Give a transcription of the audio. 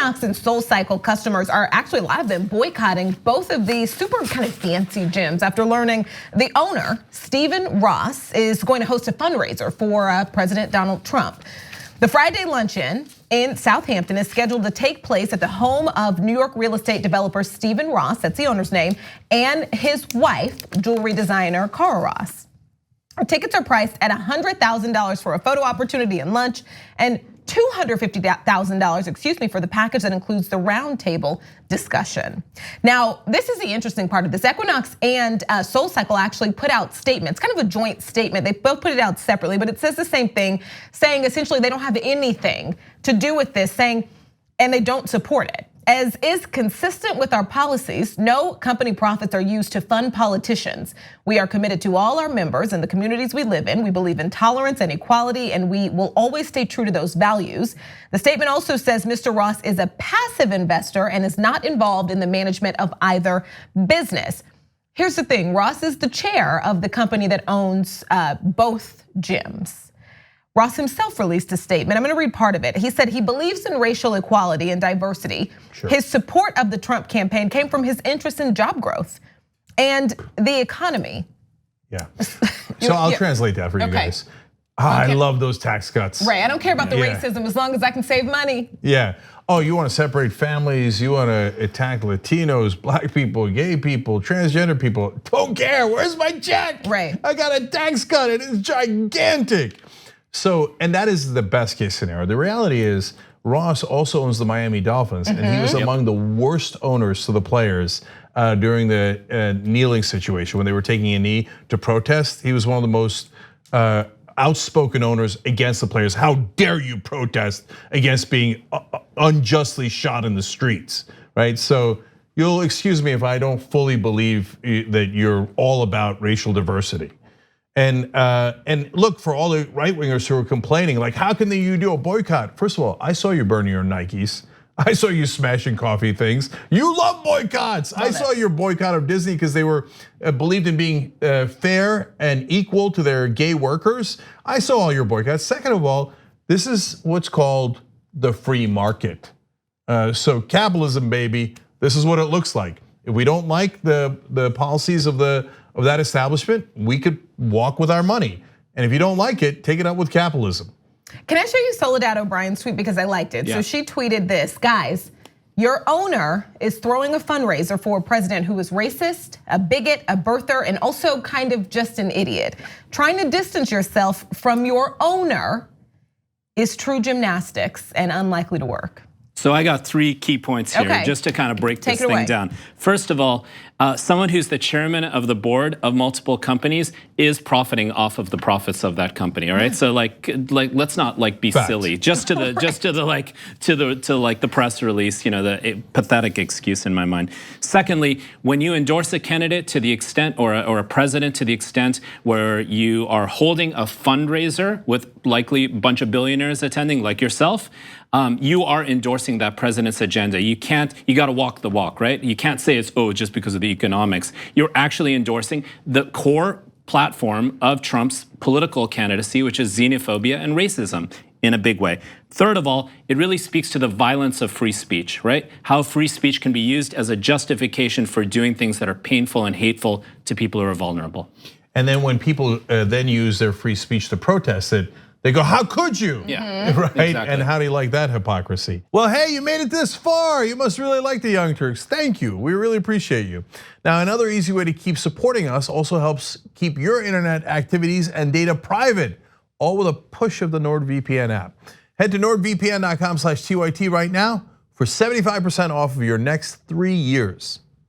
Equinox and SoulCycle customers are actually, a lot of them, boycotting both of these super kind of fancy gyms after learning the owner, Stephen Ross, is going to host a fundraiser for President Donald Trump. The Friday luncheon in Southampton is scheduled to take place at the home of New York real estate developer Stephen Ross, that's the owner's name, and his wife, jewelry designer Cara Ross. Tickets are priced at $100,000 for a photo opportunity and lunch, and $250,000, for the package that includes the roundtable discussion. Now, this is the interesting part of this. Equinox and SoulCycle actually put out statements, kind of a joint statement. They both put it out separately, but it says the same thing, saying essentially they don't have anything to do with this, saying, and they don't support it. As is consistent with our policies, no company profits are used to fund politicians. We are committed to all our members and the communities we live in. We believe in tolerance and equality, and we will always stay true to those values. The statement also says Mr. Ross is a passive investor and is not involved in the management of either business. Here's the thing, Ross is the chair of the company that owns both gyms. Ross himself released a statement. I'm gonna read part of it. He said he believes in racial equality and diversity. Sure. His support of the Trump campaign came from his interest in job growth and the economy. Yeah, so I'll translate that for you guys. I love those tax cuts. Right, I don't care about the racism as long as I can save money. Yeah, oh, you wanna separate families, you wanna attack Latinos, black people, gay people, transgender people. Don't care, where's my check? Right. I got a tax cut, it is gigantic. So, and that is the best case scenario. The reality is Ross also owns the Miami Dolphins, and he was among the worst owners to the players during the kneeling situation when they were taking a knee to protest. He was one of the most outspoken owners against the players. How dare you protest against being unjustly shot in the streets, right? So you'll excuse me if I don't fully believe that you're all about racial diversity. And look, for all the right wingers who are complaining, like, how can you do a boycott? First of all, I saw you burning your Nikes. I saw you smashing coffee things. You love boycotts. I saw your boycott of Disney because they were believed in being fair and equal to their gay workers. I saw all your boycotts. Second of all, this is what's called the free market. So capitalism, baby, this is what it looks like. If we don't like the policies of that establishment, we could walk with our money. And if you don't like it, take it up with capitalism. Can I show you Soledad O'Brien's tweet because I liked it? Yeah. So she tweeted this, guys, your owner is throwing a fundraiser for a president who is racist, a bigot, a birther, and also kind of just an idiot. Trying to distance yourself from your owner is true gymnastics and unlikely to work. So I got 3 key points here, just to kind of break this thing down. First of all, someone who's the chairman of the board of multiple companies is profiting off of the profits of that company. All right, so like let's not be silly. Just to the press release, the pathetic excuse in my mind. Secondly, when you endorse a candidate to the extent, or a president to the extent where you are holding a fundraiser with likely a bunch of billionaires attending, like yourself. You are endorsing that president's agenda. You got to walk the walk, right? You can't say it's, just because of the economics. You're actually endorsing the core platform of Trump's political candidacy, which is xenophobia and racism in a big way. Third of all, it really speaks to the violence of free speech, right? How free speech can be used as a justification for doing things that are painful and hateful to people who are vulnerable. And then when people then use their free speech to protest it, they go, how could you? Yeah, right? Exactly. And how do you like that hypocrisy? Well, hey, you made it this far. You must really like the Young Turks. Thank you, we really appreciate you. Now, another easy way to keep supporting us also helps keep your internet activities and data private, all with a push of the NordVPN app. Head to nordvpn.com/TYT right now for 75% off of your next 3 years.